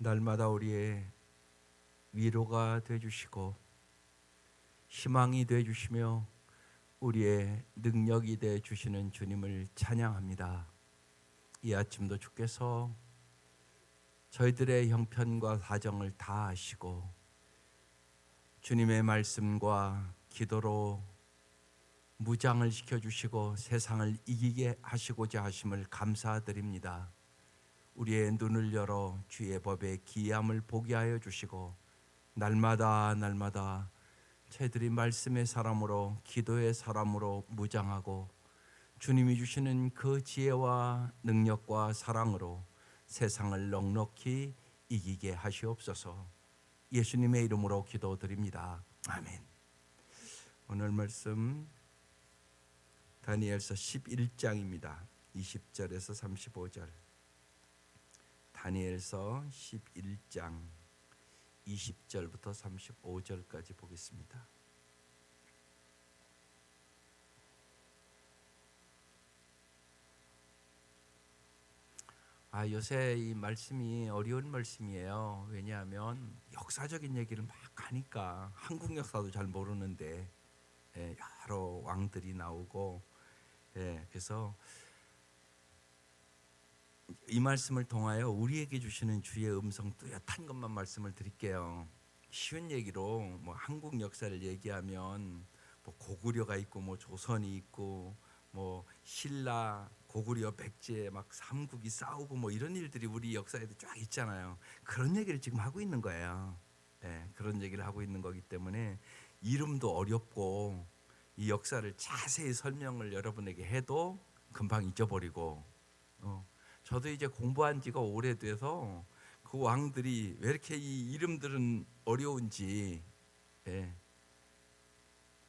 날마다 우리의 위로가 되어주시고 희망이 되어주시며 우리의 능력이 되어주시는 주님을 찬양합니다. 이 아침도 주께서 저희들의 형편과 사정을 다 아시고 주님의 말씀과 기도로 무장을 시켜주시고 세상을 이기게 하시고자 하심을 감사드립니다. 우리의 눈을 열어 주의 법의 기이함을 보게 하여 주시고 날마다 저희들이 말씀의 사람으로 기도의 사람으로 무장하고 주님이 주시는 그 지혜와 능력과 사랑으로 세상을 넉넉히 이기게 하시옵소서. 예수님의 이름으로 기도드립니다. 아멘. 오늘 말씀 다니엘서 11장입니다. 20절에서 35절. 다니엘서 11장 20절부터 35절까지 보겠습니다. 요새 이 말씀이 어려운 말씀이에요. 왜냐하면 역사적인 얘기를 막 하니까 한국 역사도 잘 모르는데 여러 왕들이 나오고 그래서 이 말씀을 통하여 우리에게 주시는 주의 음성 뚜렷한 것만 말씀을 드릴게요. 쉬운 얘기로 뭐 한국 역사를 얘기하면 뭐 고구려가 있고 뭐 조선이 있고 뭐 신라 고구려 백제 막 삼국이 싸우고 뭐 이런 일들이 우리 역사에도 쫙 있잖아요. 그런 얘기를 지금 하고 있는 거예요. 그런 얘기를 하고 있는 거기 때문에 이름도 어렵고 이 역사를 자세히 설명을 여러분에게 해도 금방 잊어버리고 저도 이제 공부한 지가 오래돼서 그 왕들이 왜 이렇게 이 이름들은 어려운지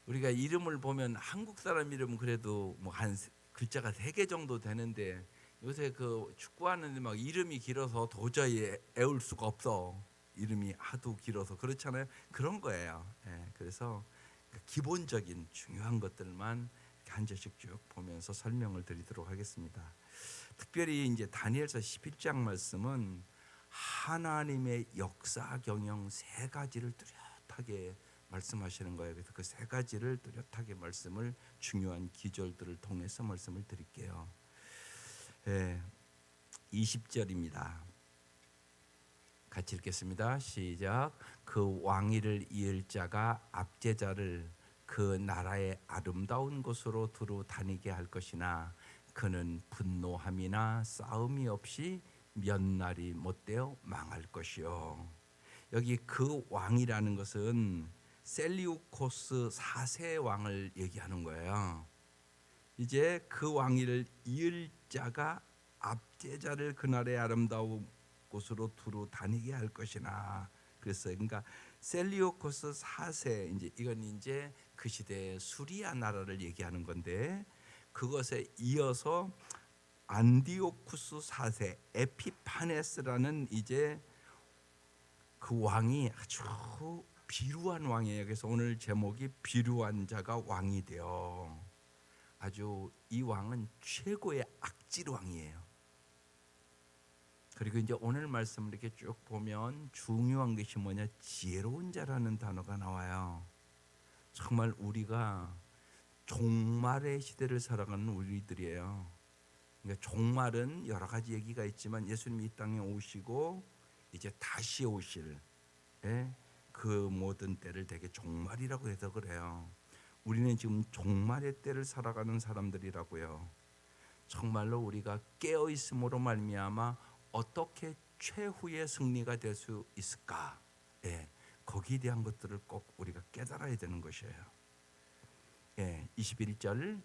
우리가 이름을 보면 한국 사람 이름은 그래도 뭐 한 글자가 3개 정도 되는데 요새 그 축구하는데 막 이름이 길어서 도저히 애울 수가 없어. 이름이 하도 길어서 그렇잖아요. 그런 거예요. 그래서 기본적인 중요한 것들만 한 절씩 쭉 보면서 설명을 드리도록 하겠습니다. 특별히 이제 다니엘서 11장 말씀은 하나님의 역사 경영 3가지를 뚜렷하게 말씀하시는 거예요. 그래서 그 3가지를 뚜렷하게 말씀을 중요한 기절들을 통해서 말씀을 드릴게요. 20절입니다. 같이 읽겠습니다. 시작. 그 왕위를 이을 자가 압제자를 그 나라의 아름다운 곳으로 두루 다니게 할 것이나 그는 분노함이나 싸움이 없이 몇 날이 못되어 망할 것이요. 여기 그 왕이라는 것은 셀리우코스 4세 왕을 얘기하는 거예요. 이제 그 왕위를 이을 자가 압제자를 그날의 아름다운 곳으로 두루 다니게 할 것이나 그랬어요. 그러니까 셀리우코스 4세 이건 이제 그 시대의 수리아 나라를 얘기하는 건데 그것에 이어서 안디오쿠스 4세 에피파네스라는 이제 그 왕이 아주 비루한 왕이에요. 그래서 오늘 제목이 비루한 자가 왕이 되어 아주 이 왕은 최고의 악질 왕이에요. 그리고 이제 오늘 말씀을 이렇게 쭉 보면 중요한 것이 뭐냐? 지혜로운 자라는 단어가 나와요. 정말 우리가 종말의 시대를 살아가는 우리들이에요. 그러니까 종말은 여러 가지 얘기가 있지만 예수님이 이 땅에 오시고 이제 다시 오실 그 모든 때를 되게 종말이라고 해서 그래요. 우리는 지금 종말의 때를 살아가는 사람들이라고요. 정말로 우리가 깨어 있음으로 말미암아 어떻게 최후의 승리가 될 수 있을까? 거기에 대한 것들을 꼭 우리가 깨달아야 되는 것이에요. 21절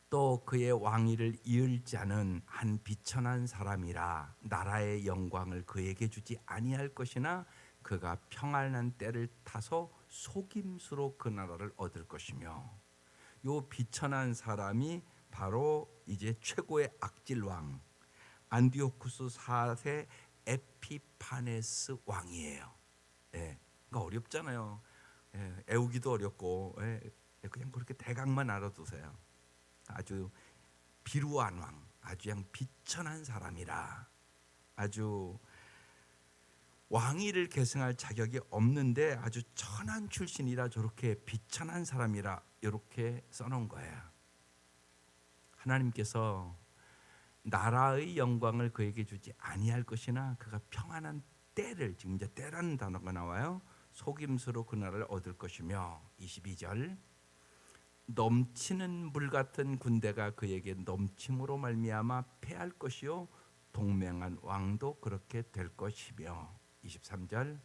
또 그의 왕위를 이을 자는 한 비천한 사람이라 나라의 영광을 그에게 주지 아니할 것이나 그가 평안한 때를 타서 속임수로 그 나라를 얻을 것이며 요 비천한 사람이 바로 이제 최고의 악질 왕 안디오쿠스 4세 에피파네스 왕이에요. 그러니까 어렵잖아요. 애우기도 어렵고 그냥 그렇게 대강만 알아두세요. 아주 비루한 왕, 아주 그냥 비천한 사람이라 아주 왕위를 계승할 자격이 없는데 아주 천한 출신이라 저렇게 비천한 사람이라 이렇게 써놓은 거예요. 하나님께서 나라의 영광을 그에게 주지 아니할 것이나 그가 평안한 때를, 지금 이제 때라는 단어가 나와요. 속임수로 그 나라를 얻을 것이며 22절 넘치는 물 같은 군대가 그에게 넘침으로 말미암아 패할 것이요 동맹한 왕도 그렇게 될 것이며 23절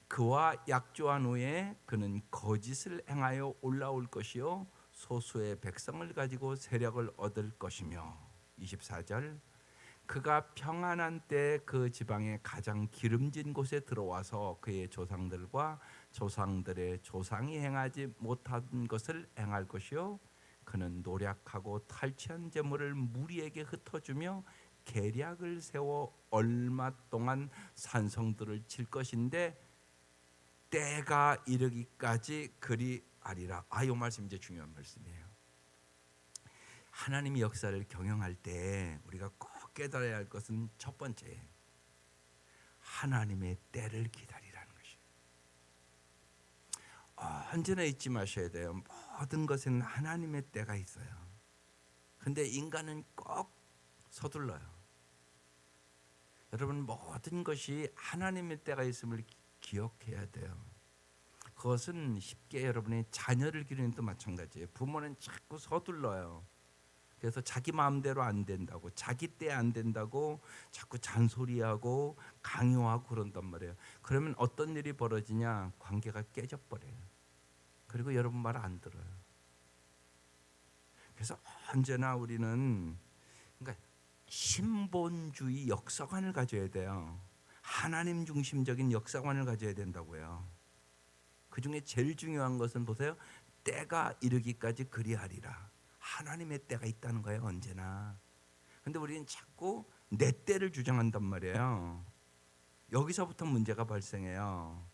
그와 약조한 후에 그는 거짓을 행하여 올라올 것이요 소수의 백성을 가지고 세력을 얻을 것이며 24절 그가 평안한 때 그 지방의 가장 기름진 곳에 들어와서 그의 조상들과 조상들의 조상이 행하지 못한 것을 행할 것이요 그는 노력하고 탈취한 재물을 무리에게 흩어주며 계략을 세워 얼마 동안 산성들을 칠 것인데 때가 이르기까지 그리하리라. 이 말씀 이제 중요한 말씀이에요. 하나님의 역사를 경영할 때 우리가 꼭 깨달아야 할 것은 첫 번째, 하나님의 때를 기다리라는 것이에요. 언제나 잊지 마셔야 돼요. 모든 것에는 하나님의 때가 있어요. 근데 인간은 꼭 서둘러요. 여러분, 모든 것이 하나님의 때가 있음을 기억해야 돼요. 그것은 쉽게 여러분의 자녀를 기르는 것도 마찬가지예요. 부모는 자꾸 서둘러요. 그래서 자기 마음대로 안 된다고, 자기 때 안 된다고 자꾸 잔소리하고 강요하고 그런단 말이에요. 그러면 어떤 일이 벌어지냐? 관계가 깨져버려요. 그리고 여러분 말 안 들어요. 그래서 언제나 우리는 그러니까 신본주의 역사관을 가져야 돼요. 하나님 중심적인 역사관을 가져야 된다고요. 그 중에 제일 중요한 것은 보세요. 때가 이르기까지 그리하리라. 하나님의 때가 있다는 거예요, 언제나. 근데 우리는 자꾸 내 때를 주장한단 말이에요. 여기서부터 문제가 발생해요.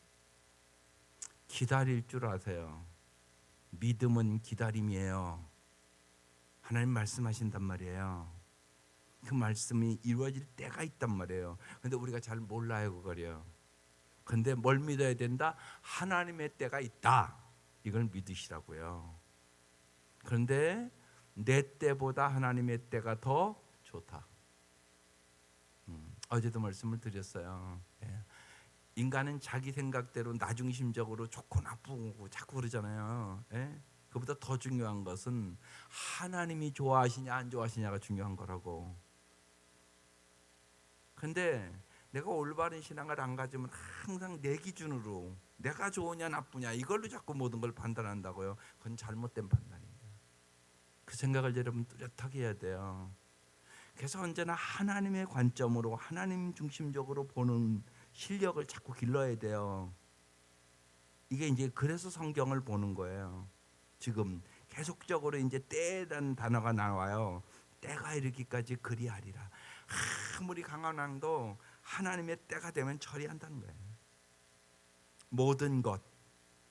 기다릴 줄 아세요. 믿음은 기다림이에요. 하나님 말씀하신단 말이에요. 그 말씀이 이루어질 때가 있단 말이에요. 근데 우리가 잘 몰라요, 그거요. 근데 뭘 믿어야 된다? 하나님의 때가 있다. 이걸 믿으시라고요. 그런데 내 때보다 하나님의 때가 더 좋다. 어제도 말씀을 드렸어요. 인간은 자기 생각대로 나중심적으로 좋고 나쁘고 자꾸 그러잖아요. 그보다 더 중요한 것은 하나님이 좋아하시냐 안 좋아하시냐가 중요한 거라고. 근데 내가 올바른 신앙을 안 가지면 항상 내 기준으로 내가 좋으냐 나쁘냐 이걸로 자꾸 모든 걸 판단한다고요. 그건 잘못된 판단입니다. 그 생각을 여러분 뚜렷하게 해야 돼요. 그래서 언제나 하나님의 관점으로 하나님 중심적으로 보는 실력을 자꾸 길러야 돼요. 이게 이제 그래서 성경을 보는 거예요. 지금 계속적으로 이제 때라는 단어가 나와요. 때가 이르기까지 그리하리라. 아무리 강한 왕도 하나님의 때가 되면 처리한다는 거예요. 모든 것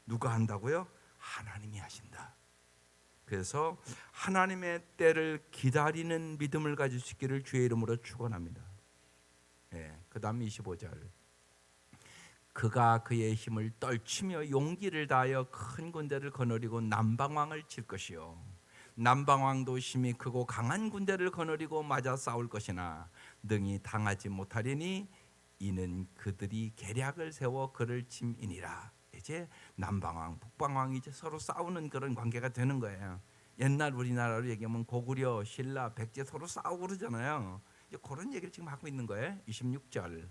누가 한다고요? 하나님이 하신다. 그래서 하나님의 때를 기다리는 믿음을 가질 수 있기를 주의 이름으로 축원합니다. 그 다음 25절 그가 그의 힘을 떨치며 용기를 다하여 큰 군대를 거느리고 남방왕을 칠 것이요 남방왕도 힘이 크고 강한 군대를 거느리고 맞아 싸울 것이나 능히 당하지 못하리니 이는 그들이 계략을 세워 그를 침이니라. 이제 남방왕, 북방왕이 이제 서로 싸우는 그런 관계가 되는 거예요. 옛날 우리나라로 얘기하면 고구려, 신라, 백제 서로 싸우고 그러잖아요. 이제 그런 얘기를 지금 하고 있는 거예요. 26절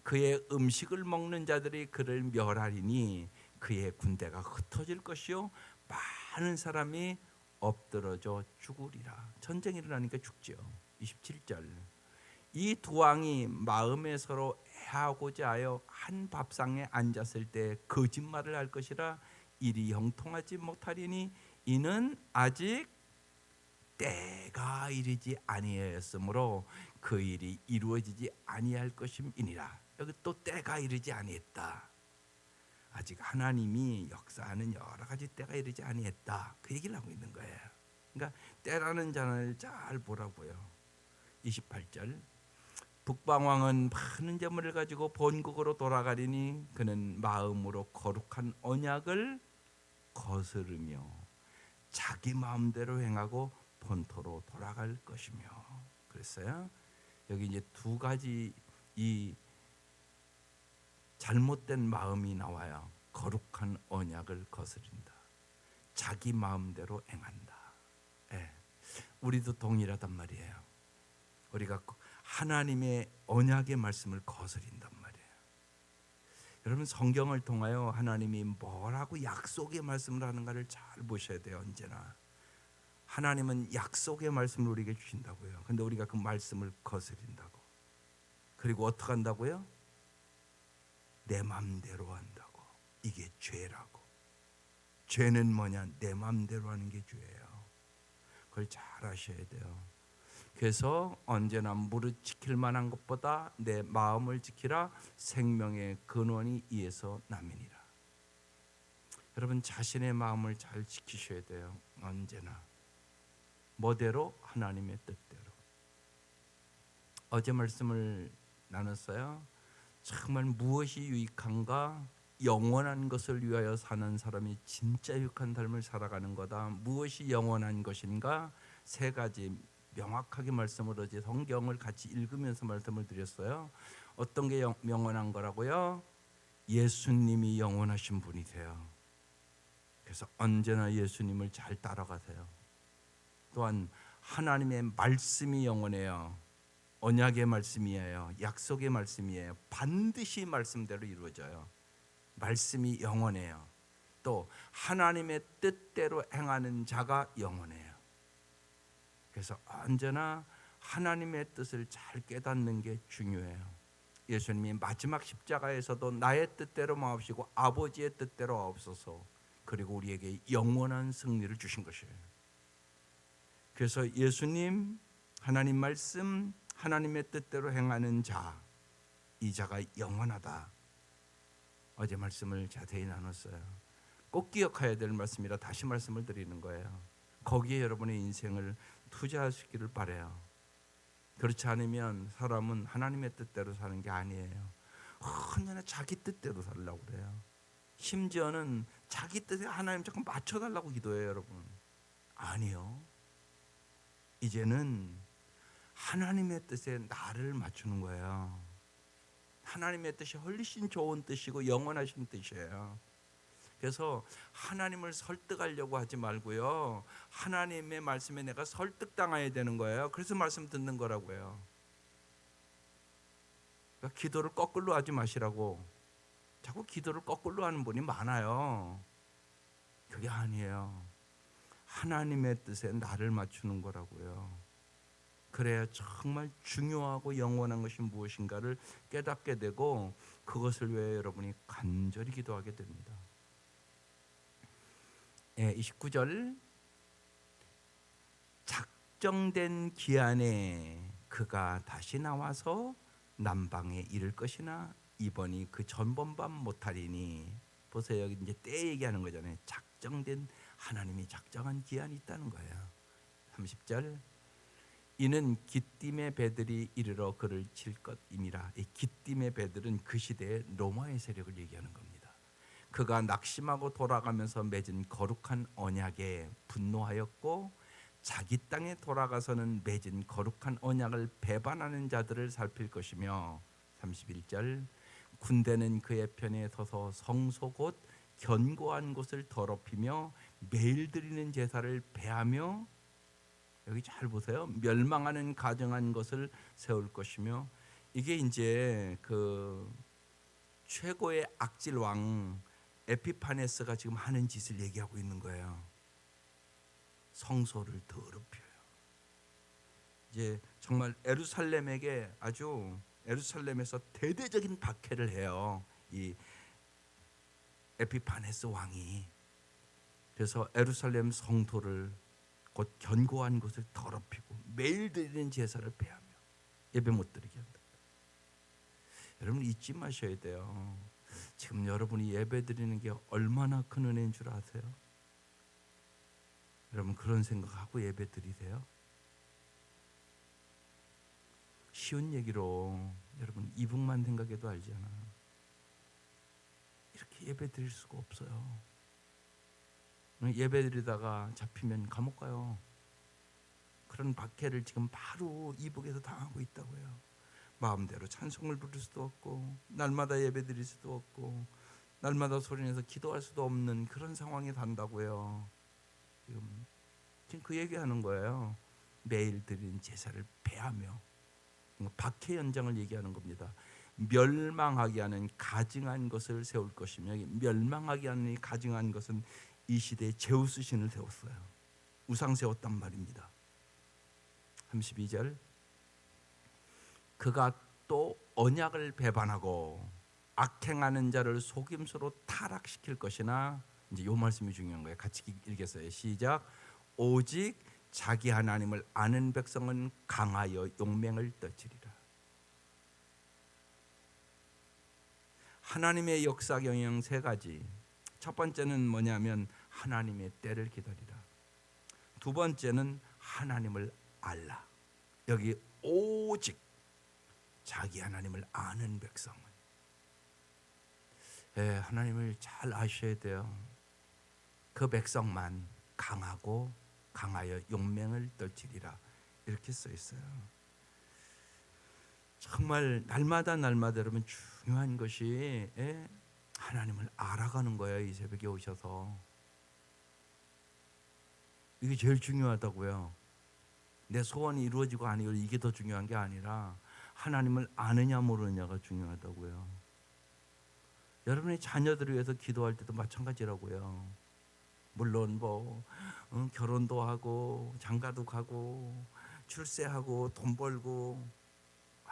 그의 음식을 먹는 자들이 그를 멸하리니 그의 군대가 흩어질 것이요 많은 사람이 엎드러져 죽으리라. 전쟁이 일어나니까 죽죠. 27절 이 두 왕이 마음에 서로 해하고자 하여 한 밥상에 앉았을 때 거짓말을 할 것이라 일이 형통하지 못하리니 이는 아직 때가 이르지 아니하였으므로 그 일이 이루어지지 아니할 것임이니라. 여기 또 때가 이르지 아니했다. 아직 하나님이 역사하는 여러 가지 때가 이르지 아니했다. 그 얘기를 하고 있는 거예요. 그러니까 때라는 잔을 잘 보라고요. 28절 북방왕은 많은 재물을 가지고 본국으로 돌아가리니 그는 마음으로 거룩한 언약을 거스르며 자기 마음대로 행하고 본토로 돌아갈 것이며. 그랬어요. 여기 이제 두 가지 이 잘못된 마음이 나와요. 거룩한 언약을 거스린다. 자기 마음대로 행한다. 예. 우리도 동일하단 말이에요. 우리가 하나님의 언약의 말씀을 거스린단 말이에요. 여러분 성경을 통하여 하나님이 뭐라고 약속의 말씀을 하는가를 잘 보셔야 돼요. 언제나 하나님은 약속의 말씀을 우리에게 주신다고요. 근데 우리가 그 말씀을 거스린다고. 그리고 어떻게 한다고요? 내 맘대로 한다고. 이게 죄라고. 죄는 뭐냐? 내 맘대로 하는 게 죄예요. 그걸 잘 아셔야 돼요. 그래서 언제나 무릇 지킬 만한 것보다 내 마음을 지키라. 생명의 근원이 이에서 남이니라. 여러분 자신의 마음을 잘 지키셔야 돼요. 언제나 뭐대로? 하나님의 뜻대로. 어제 말씀을 나눴어요. 정말 무엇이 유익한가? 영원한 것을 위하여 사는 사람이 진짜 유익한 삶을 살아가는 거다. 무엇이 영원한 것인가? 세 가지 명확하게 말씀을 어제 성경을 같이 읽으면서 말씀을 드렸어요. 어떤 게 영원한 거라고요? 예수님이 영원하신 분이세요. 그래서 언제나 예수님을 잘 따라가세요. 또한 하나님의 말씀이 영원해요. 언약의 말씀이에요. 약속의 말씀이에요. 반드시 말씀대로 이루어져요. 말씀이 영원해요. 또 하나님의 뜻대로 행하는 자가 영원해요. 그래서 언제나 하나님의 뜻을 잘 깨닫는 게 중요해요. 예수님이 마지막 십자가에서도 나의 뜻대로 마옵시고 아버지의 뜻대로 하옵소서. 그리고 우리에게 영원한 승리를 주신 것이에요. 그래서 예수님, 하나님 말씀, 하나님의 뜻대로 행하는 자, 이 자가 영원하다. 어제 말씀을 자세히 나눴어요. 꼭 기억해야 될 말씀이라 다시 말씀을 드리는 거예요. 거기에 여러분의 인생을 투자하시기를 바라요. 그렇지 않으면 사람은 하나님의 뜻대로 사는 게 아니에요. 언제나 자기 뜻대로 살려고 그래요. 심지어는 자기 뜻에 하나님 자꾸 맞춰달라고 기도해요. 여러분 아니요. 이제는 하나님의 뜻에 나를 맞추는 거예요. 하나님의 뜻이 훨씬 좋은 뜻이고 영원하신 뜻이에요. 그래서 하나님을 설득하려고 하지 말고요. 하나님의 말씀에 내가 설득당해야 되는 거예요. 그래서 말씀 듣는 거라고요. 그러니까 기도를 거꾸로 하지 마시라고. 자꾸 기도를 거꾸로 하는 분이 많아요. 그게 아니에요. 하나님의 뜻에 나를 맞추는 거라고요. 그래야 정말 중요하고 영원한 것이 무엇인가를 깨닫게 되고 그것을 위해 여러분이 간절히 기도하게 됩니다. 29절 작정된 기한에 그가 다시 나와서 남방에 이를 것이나 이번이 그 전번밤 못하리니. 보세요. 여기 이제 때 얘기하는 거잖아요. 작정된 하나님이 작정한 기한이 있다는 거예요. 30절 이는 기띔의 배들이 이르러 그를 칠 것임이라. 이 기띔의 배들은 그 시대의 로마의 세력을 얘기하는 겁니다. 그가 낙심하고 돌아가면서 맺은 거룩한 언약에 분노하였고 자기 땅에 돌아가서는 맺은 거룩한 언약을 배반하는 자들을 살필 것이며. 31절 군대는 그의 편에 서서 성소 곧 견고한 곳을 더럽히며 매일 드리는 제사를 배하며. 여기 잘 보세요. 멸망하는 가증한 것을 세울 것이며. 이게 이제 그 최고의 악질 왕 에피파네스가 지금 하는 짓을 얘기하고 있는 거예요. 성소를 더럽혀요. 이제 정말 예루살렘에게 아주 예루살렘에서 대대적인 박해를 해요. 이 에피파네스 왕이. 그래서 예루살렘 성도를 곧 견고한 것을 더럽히고 매일 드리는 제사를 폐하며 예배 못 드리게 한다. 여러분 잊지 마셔야 돼요. 지금 여러분이 예배 드리는 게 얼마나 큰 은혜인 줄 아세요? 여러분 그런 생각하고 예배 드리세요? 쉬운 얘기로 여러분 이북만 생각해도 알잖아. 이렇게 예배 드릴 수가 없어요. 예배 드리다가 잡히면 감옥 가요. 그런 박해를 지금 바로 이북에서 당하고 있다고요. 마음대로 찬송을 부를 수도 없고 날마다 예배 드릴 수도 없고 날마다 소리내서 기도할 수도 없는 그런 상황에 단다고요. 지금 그 얘기하는 거예요. 매일 드리는 제사를 배하며 박해 연장을 얘기하는 겁니다. 멸망하게 하는 가증한 것을 세울 것이며, 멸망하게 하는 가증한 것은 이 시대에 제우스 신을 세웠어요. 우상 세웠단 말입니다. 32절, 그가 또 언약을 배반하고 악행하는 자를 속임수로 타락시킬 것이나, 이제 요 말씀이 중요한 거예요. 같이 읽겠어요. 시작. 오직 자기 하나님을 아는 백성은 강하여 용맹을 떨치리라. 하나님의 역사 경영 세 가지. 첫 번째는 뭐냐면 하나님의 때를 기다리라. 두 번째는 하나님을 알라. 여기 오직 자기 하나님을 아는 백성은, 하나님을 잘 아셔야 돼요. 그 백성만 강하고 강하여 용맹을 떨치리라, 이렇게 써 있어요. 정말 날마다 여러분 중요한 것이 하나님을 알아가는 거예요. 이 새벽에 오셔서 이게 제일 중요하다고요. 내 소원이 이루어지고 안 이루어지고 이게 더 중요한 게 아니라 하나님을 아느냐 모르느냐가 중요하다고요. 여러분의 자녀들을 위해서 기도할 때도 마찬가지라고요. 물론 결혼도 하고 장가도 가고 출세하고 돈 벌고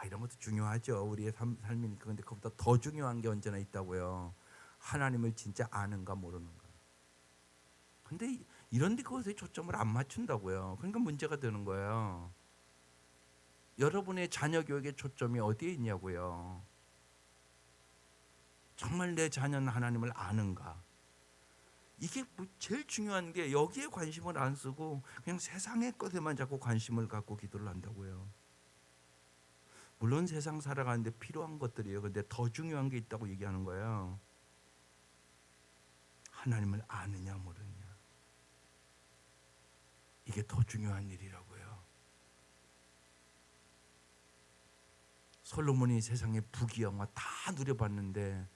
이런 것도 중요하죠. 우리의 삶이니까. 그런데 그보다 더 중요한 게 언제나 있다고요. 하나님을 진짜 아는가 모르는가. 근데 이런 데 그것에 초점을 안 맞춘다고요. 그러니까 문제가 되는 거예요. 여러분의 자녀 교육의 초점이 어디에 있냐고요. 정말 내 자녀는 하나님을 아는가. 이게 제일 중요한 게, 여기에 관심을 안 쓰고 그냥 세상의 것에만 자꾸 관심을 갖고 기도를 한다고요. 물론 세상 살아가는데 필요한 것들이에요. 근데 더 중요한 게 있다고 얘기하는 거예요. 하나님을 아느냐 모르느냐. 이게 더 중요한 일이라고요. 솔로몬이 세상의 부귀영화 다 누려봤는데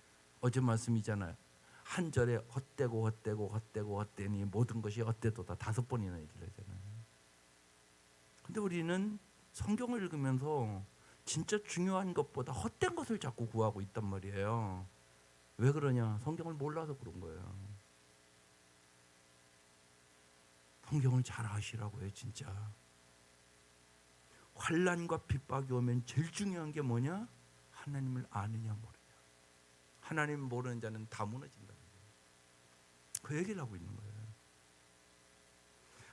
어제 말씀이잖아요. 한 절에 헛되니 모든 것이 헛되도다 5번이나 얘기를 하잖아요. 근데 우리는 성경을 읽으면서 진짜 중요한 것보다 헛된 것을 자꾸 구하고 있단 말이에요. 왜 그러냐? 성경을 몰라서 그런 거예요. 성경을 잘 아시라고요. 진짜 환난과 핍박이 오면 제일 중요한 게 뭐냐? 하나님을 아느냐 모르냐. 하나님 모르는 자는 다 무너진다는 거예요. 그 얘기를 하고 있는 거예요.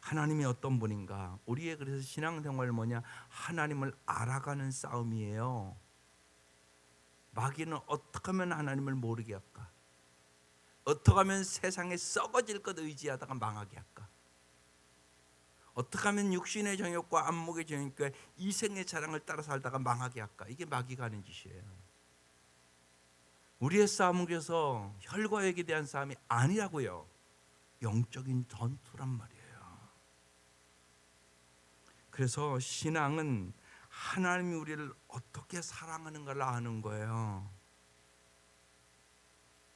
하나님이 어떤 분인가. 우리의 그래서 신앙생활 뭐냐? 하나님을 알아가는 싸움이에요. 마귀는 어떻게 하면 하나님을 모르게 할까? 어떻게 하면 세상에 썩어질 것 의지하다가 망하게 할까? 어떻게 하면 육신의 정욕과 안목의 정욕과 이생의 자랑을 따라 살다가 망하게 할까? 이게 마귀가 하는 짓이에요. 우리의 싸움은 그래서 혈과 육에 대한 싸움이 아니라고요. 영적인 전투란 말이에요. 그래서 신앙은 하나님이 우리를 어떻게 사랑하는가를 아는 거예요.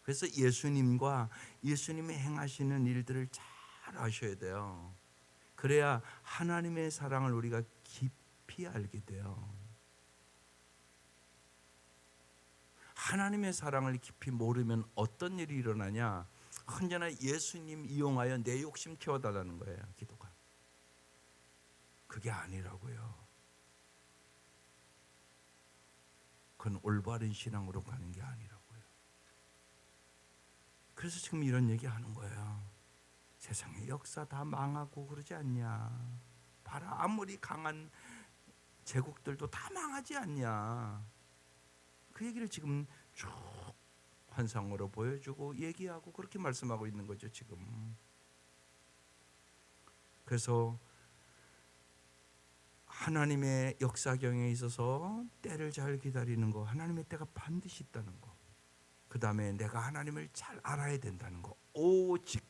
그래서 예수님과 예수님이 행하시는 일들을 잘 아셔야 돼요. 그래야 하나님의 사랑을 우리가 깊이 알게 돼요. 하나님의 사랑을 깊이 모르면 어떤 일이 일어나냐? 언제나 예수님 이용하여 내 욕심 키워달라는 거예요. 기도가. 그게 아니라고요. 그건 올바른 신앙으로 가는 게 아니라고요. 그래서 지금 이런 얘기 하는 거예요. 세상의 역사 다 망하고 그러지 않냐. 봐라, 아무리 강한 제국들도 다 망하지 않냐. 그 얘기를 지금 쭉 환상으로 보여주고 얘기하고 그렇게 말씀하고 있는 거죠 지금. 그래서 하나님의 역사경에 있어서 때를 잘 기다리는 거, 하나님의 때가 반드시 있다는 거. 그 다음에 내가 하나님을 잘 알아야 된다는 거. 오직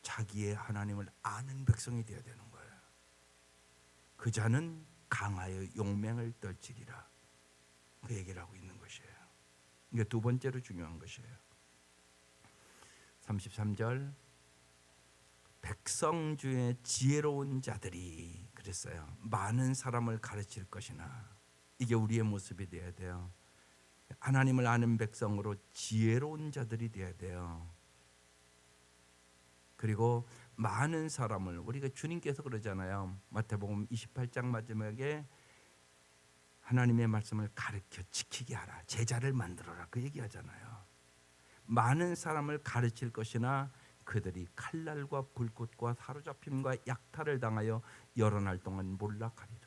자기의 하나님을 아는 백성이 되어야 되는 거예요. 그 자는 강하여 용맹을 떨치리라. 그 얘기를 하고 있는 것이에요. 이게 두 번째로 중요한 것이에요. 33절, 백성 중에 지혜로운 자들이 그랬어요. 많은 사람을 가르칠 것이나. 이게 우리의 모습이 되어야 돼요. 하나님을 아는 백성으로 지혜로운 자들이 되어야 돼요. 그리고 많은 사람을, 우리가 주님께서 그러잖아요. 마태복음 28장 마지막에 하나님의 말씀을 가르쳐 지키게 하라, 제자를 만들어라, 그 얘기하잖아요. 많은 사람을 가르칠 것이나 그들이 칼날과 불꽃과 사로잡힘과 약탈을 당하여 여러 날 동안 몰락하리라.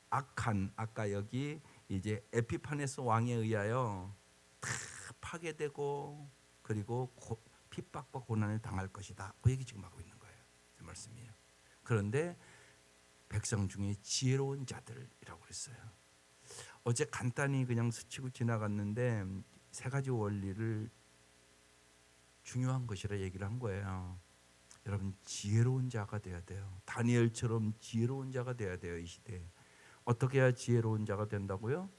악한, 아까 여기 이제 에피파네스 왕에 의하여 다 파괴되고 그리고 핍박과 고난을 당할 것이다. 그 얘기 지금 하고 있는 거예요. 그 말씀이에요. 그런데 백성 중에 지혜로운 자들이라고 그랬어요. 어제 간단히 그냥 스치고 지나갔는데 세 가지 원리를 중요한 것이라 얘기를 한 거예요. 여러분, 지혜로운 자가 돼야 돼요. 다니엘처럼 지혜로운 자가 돼야 돼요. 이 시대에. 어떻게 해야 지혜로운 자가 된다고요?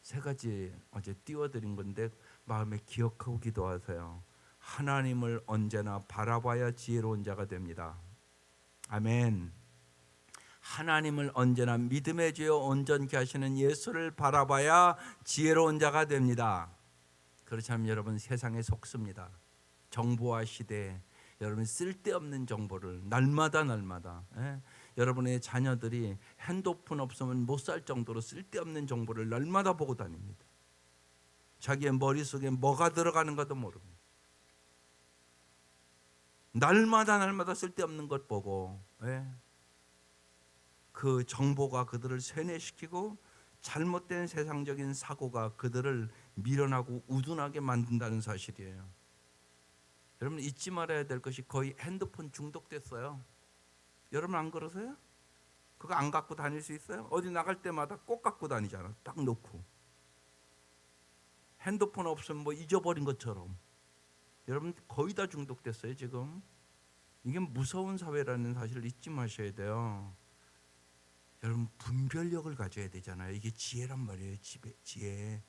세 가지 어제 띄워드린 건데 마음에 기억하고 기도하세요. 하나님을 언제나 바라봐야 지혜로운 자가 됩니다. 아멘. 하나님을 언제나 믿음의 주여 온전케 하시는 예수를 바라봐야 지혜로운 자가 됩니다. 그렇지 않으면 여러분 세상에 속습니다. 정보화 시대에 여러분 쓸데없는 정보를 날마다 여러분의 자녀들이 핸드폰 없으면 못 살 정도로 쓸데없는 정보를 날마다 보고 다닙니다. 자기의 머릿속에 뭐가 들어가는 것도 모릅니다. 날마다 쓸데없는 것 보고 그 정보가 그들을 세뇌시키고 잘못된 세상적인 사고가 그들을 미련하고 우둔하게 만든다는 사실이에요. 여러분 잊지 말아야 될 것이 거의 핸드폰 중독됐어요. 여러분 안 그러세요? 그거 안 갖고 다닐 수 있어요? 어디 나갈 때마다 꼭 갖고 다니잖아. 딱 놓고. 핸드폰 없으면 뭐 잊어버린 것처럼. 여러분 거의 다 중독됐어요 지금. 이게 무서운 사회라는 사실을 잊지 마셔야 돼요. 여러분 분별력을 가져야 되잖아요. 이게 지혜란 말이에요. 지혜.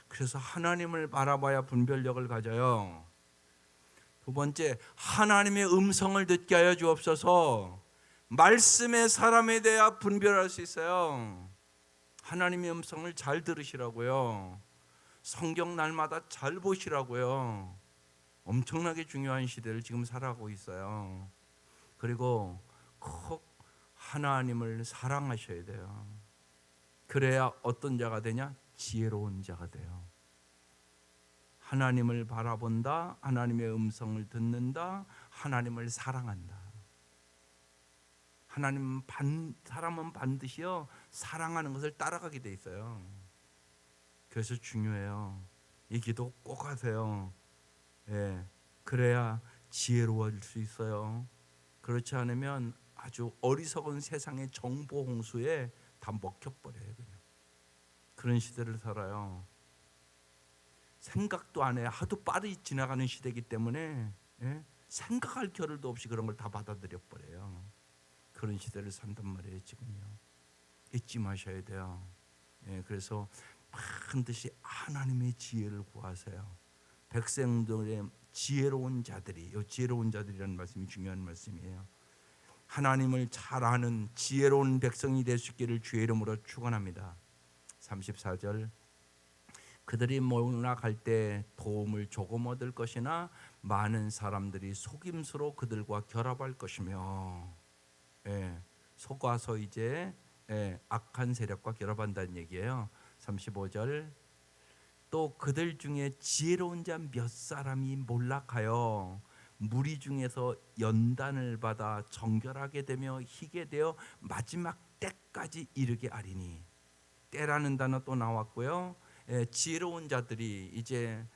그래서 하나님을 바라봐야 분별력을 가져요. 두 번째, 하나님의 음성을 듣게 하여 주옵소서. 말씀의 사람에 대해 분별할 수 있어요. 하나님의 음성을 잘 들으시라고요. 성경 날마다 잘 보시라고요. 엄청나게 중요한 시대를 지금 살아가고 있어요. 그리고 꼭 하나님을 사랑하셔야 돼요. 그래야 어떤 자가 되냐? 지혜로운 자가 돼요. 하나님을 바라본다, 하나님의 음성을 듣는다, 하나님을 사랑한다. 사람은 반드시요 사랑하는 것을 따라가게 돼 있어요. 그래서 중요해요. 이 기도 꼭 하세요. 그래야 지혜로워질 수 있어요. 그렇지 않으면 아주 어리석은 세상의 정보 홍수에 다 먹혀버려요. 그냥 그런 시대를 살아요. 생각도 안 해요. 하도 빠르게 지나가는 시대이기 때문에 생각할 겨를도 없이 그런 걸 다 받아들여 버려요. 그런 시대를 산단 말이에요 지금요. 잊지 마셔야 돼요. 그래서 반드시 하나님의 지혜를 구하세요. 백성들의 지혜로운 자들이, 이 지혜로운 자들이라는 말씀이 중요한 말씀이에요. 하나님을 잘 아는 지혜로운 백성이 될 수 있기를 주의 이름으로 축원합니다. 34절, 그들이 몰락할 때 도움을 조금 얻을 것이나 많은 사람들이 속임수로 그들과 결합할 것이며, 속아서 이제 악한 세력과 결합한다는 얘기예요. 35절, 또 그들 중에 지혜로운 자 몇 사람이 몰락하여 무리 중에서 연단을 받아 정결하게 되며 희게 되어 마지막 때까지 이르게 하리니. 때라는 단어 또 나왔고요. 지혜로운 자들이 이제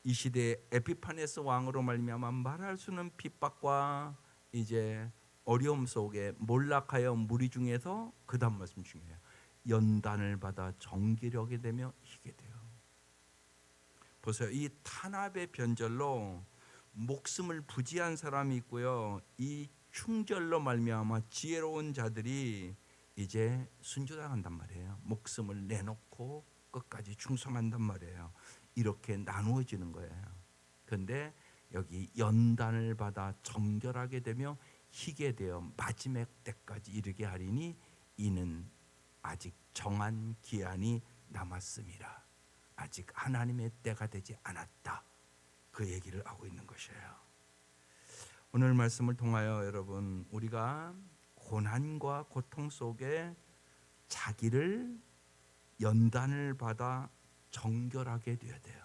이 시대에 에피파네스 왕으로 말미암아 말할 수는 핍박과 이제 어려움 속에 몰락하여 무리 중에서 그 다음 말씀 중요해요. 연단을 받아 정기력이 되며 희게 돼요. 보세요. 이 탄압의 변절로 목숨을 부지한 사람이 있고요. 이 충절로 말미암아 지혜로운 자들이 이제 순교당한단 말이에요. 목숨을 내놓고 끝까지 충성한단 말이에요. 이렇게 나누어지는 거예요. 그런데 여기 연단을 받아 정결하게 되며 희게 되어 마지막 때까지 이르게 하리니 이는 아직 정한 기한이 남았음이라. 아직 하나님의 때가 되지 않았다. 그 얘기를 하고 있는 것이에요. 오늘 말씀을 통하여 여러분, 우리가 고난과 고통 속에 자기를 연단을 받아 정결하게 되어야 돼요.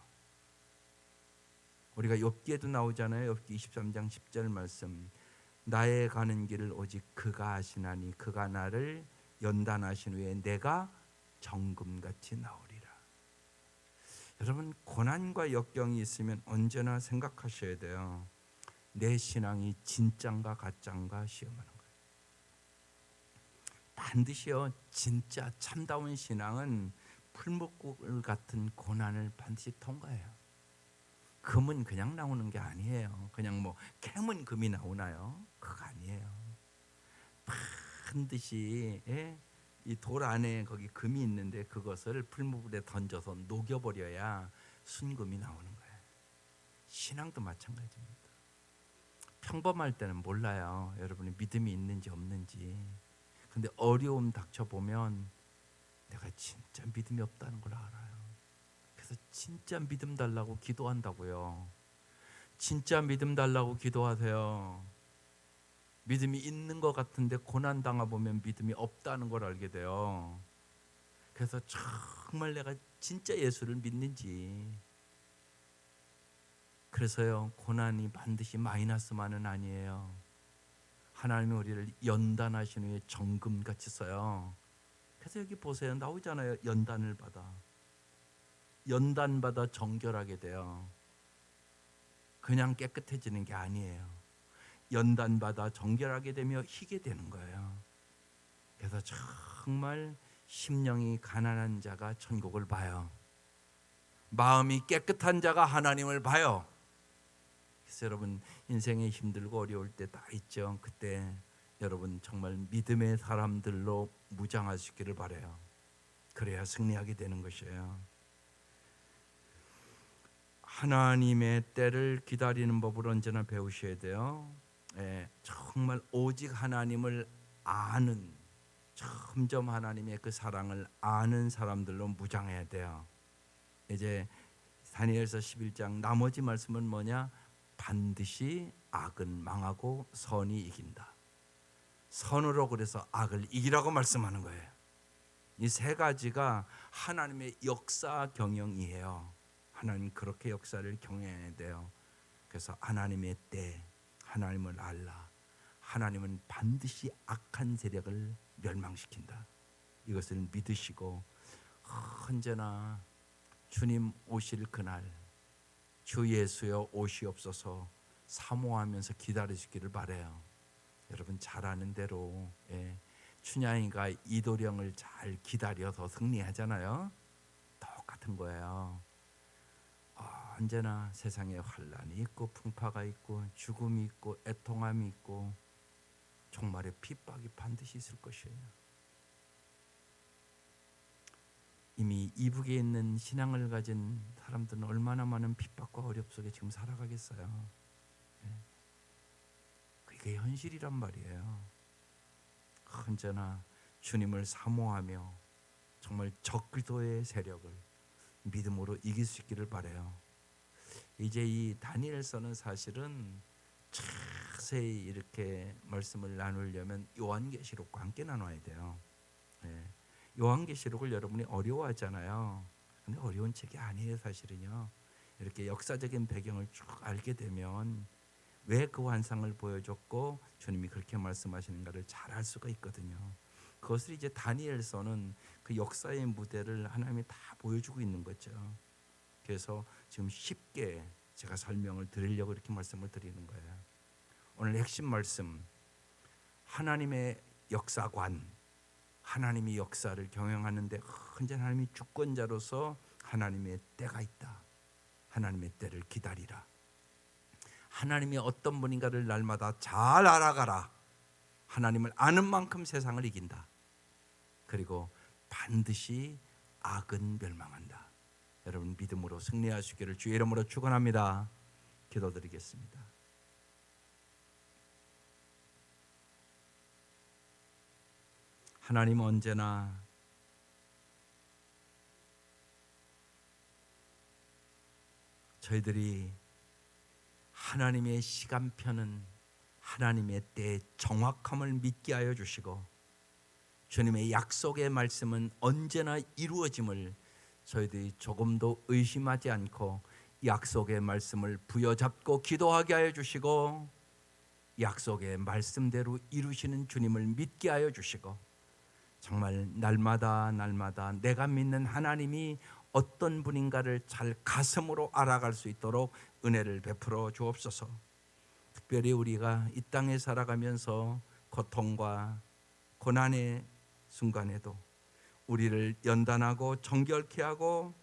우리가 욥기에도 나오잖아요. 욥기 23장 10절 말씀. 나의 가는 길을 오직 그가 아시나니 그가 나를 연단하신 후에 내가 정금같이 나오리라. 여러분, 고난과 역경이 있으면 언제나 생각하셔야 돼요. 내 신앙이 진짠가 가짠가 시험하는 거예요. 반드시요, 진짜 참다운 신앙은 풀무불 같은 고난을 반드시 통과해요. 금은 그냥 나오는 게 아니에요. 그냥 뭐 캐면 금이 나오나요? 그거 아니에요. 반드시 이 돌 안에 거기 금이 있는데 그것을 풀무불에 던져서 녹여버려야 순금이 나오는 거예요. 신앙도 마찬가지입니다. 평범할 때는 몰라요. 여러분이 믿음이 있는지 없는지. 근데 어려움 닥쳐보면 내가 진짜 믿음이 없다는 걸 알아요. 그래서 진짜 믿음 달라고 기도한다고요. 진짜 믿음 달라고 기도하세요. 믿음이 있는 것 같은데 고난 당해보면 믿음이 없다는 걸 알게 돼요. 그래서 정말 내가 진짜 예수를 믿는지. 그래서요, 고난이 반드시 마이너스만은 아니에요. 하나님이 우리를 연단하신 후에 정금같이 써요. 그래서 여기 보세요. 나오잖아요. 연단을 받아. 연단받아 정결하게 돼요. 그냥 깨끗해지는 게 아니에요. 연단받아 정결하게 되며 희게 되는 거예요. 그래서 정말 심령이 가난한 자가 천국을 봐요. 마음이 깨끗한 자가 하나님을 봐요. 그래서 여러분, 인생이 힘들고 어려울 때 다 있죠. 그때 여러분 정말 믿음의 사람들로 무장하시기를 바라요. 그래야 승리하게 되는 것이에요. 하나님의 때를 기다리는 법을 언제나 배우셔야 돼요. 정말 오직 하나님을 아는, 점점 하나님의 그 사랑을 아는 사람들로 무장해야 돼요. 이제 다니엘서 11장 나머지 말씀은 뭐냐? 반드시 악은 망하고 선이 이긴다. 선으로 그래서 악을 이기라고 말씀하는 거예요. 이 세 가지가 하나님의 역사 경영이에요. 하나님 그렇게 역사를 경영해야 돼요. 그래서 하나님의 때, 하나님을 알라. 하나님은 반드시 악한 세력을 멸망시킨다. 이것을 믿으시고 언제나 주님 오실 그날, 주 예수여 오시옵소서 사모하면서 기다리시기를 바라요. 여러분 잘 아는 대로 춘향이가 이도령을 잘 기다려서 승리하잖아요. 똑같은 거예요. 언제나 세상에 환란이 있고 풍파가 있고 죽음이 있고 애통함이 있고 종말의 핍박이 반드시 있을 것이에요. 이미 이북에 있는 신앙을 가진 사람들은 얼마나 많은 핍박과 어려움 속에 지금 살아가겠어요. 그게 현실이란 말이에요. 언제나 주님을 사모하며 정말 적그리스도의 세력을 믿음으로 이길 수 있기를 바라요. 이제 이 다니엘서는 사실은 자세히 이렇게 말씀을 나누려면 요한계시록과 함께 나눠야 돼요. 요한계시록을 여러분이 어려워하잖아요. 근데 어려운 책이 아니에요. 사실은요. 이렇게 역사적인 배경을 쭉 알게 되면 왜 그 환상을 보여줬고 주님이 그렇게 말씀하시는가를 잘 알 수가 있거든요. 그것을 이제 다니엘서는 그 역사의 무대를 하나님이 다 보여주고 있는 거죠. 그래서 지금 쉽게 제가 설명을 드리려고 이렇게 말씀을 드리는 거예요. 오늘 핵심 말씀, 하나님의 역사관, 하나님이 역사를 경영하는데 언제나 하나님이 주권자로서 하나님의 때가 있다. 하나님의 때를 기다리라. 하나님이 어떤 분인가를 날마다 잘 알아가라. 하나님을 아는 만큼 세상을 이긴다. 그리고 반드시 악은 멸망한다. 여러분 믿음으로 승리하시기를 주의 이름으로 축원합니다. 기도드리겠습니다. 하나님 언제나 저희들이 하나님의 시간표는 하나님의 때의 정확함을 믿게 하여 주시고 주님의 약속의 말씀은 언제나 이루어짐을 저희들이 조금도 의심하지 않고 약속의 말씀을 부여잡고 기도하게 하여 주시고 약속의 말씀대로 이루시는 주님을 믿게 하여 주시고 정말 날마다 내가 믿는 하나님이 어떤 분인가를 잘 가슴으로 알아갈 수 있도록 은혜를 베풀어 주옵소서. 특별히 우리가 이 땅에 살아가면서 고통과 고난의 순간에도 우리를 연단하고 정결케 하고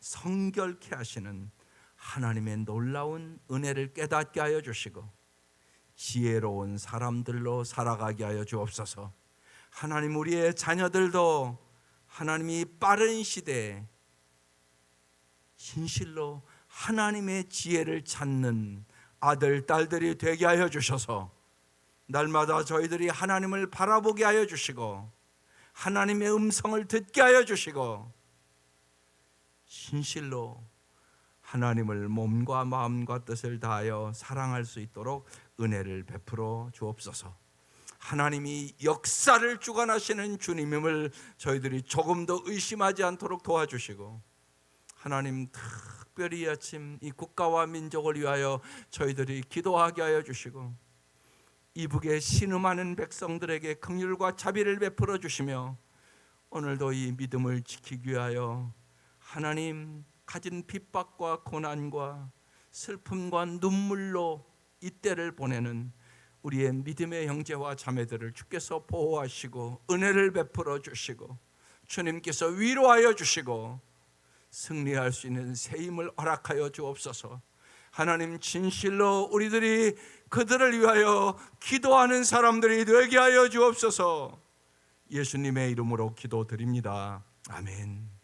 성결케 하시는 하나님의 놀라운 은혜를 깨닫게 하여 주시고 지혜로운 사람들로 살아가게 하여 주옵소서. 하나님 우리의 자녀들도 하나님이 빠른 시대에 진실로 하나님의 지혜를 찾는 아들, 딸들이 되게 하여 주셔서 날마다 저희들이 하나님을 바라보게 하여 주시고 하나님의 음성을 듣게 하여 주시고 진실로 하나님을 몸과 마음과 뜻을 다하여 사랑할 수 있도록 은혜를 베풀어 주옵소서. 하나님이 역사를 주관하시는 주님임을 저희들이 조금도 의심하지 않도록 도와주시고 하나님 특별히 이 아침 이 국가와 민족을 위하여 저희들이 기도하게 하여 주시고 이북에 신음하는 백성들에게 긍휼과 자비를 베풀어 주시며 오늘도 이 믿음을 지키기 위하여 하나님 가진 핍박과 고난과 슬픔과 눈물로 이 때를 보내는 우리의 믿음의 형제와 자매들을 주께서 보호하시고 은혜를 베풀어 주시고 주님께서 위로하여 주시고 승리할 수 있는 새 힘을 허락하여 주옵소서. 하나님 진실로 우리들이 그들을 위하여 기도하는 사람들이 되게 하여 주옵소서. 예수님의 이름으로 기도드립니다. 아멘.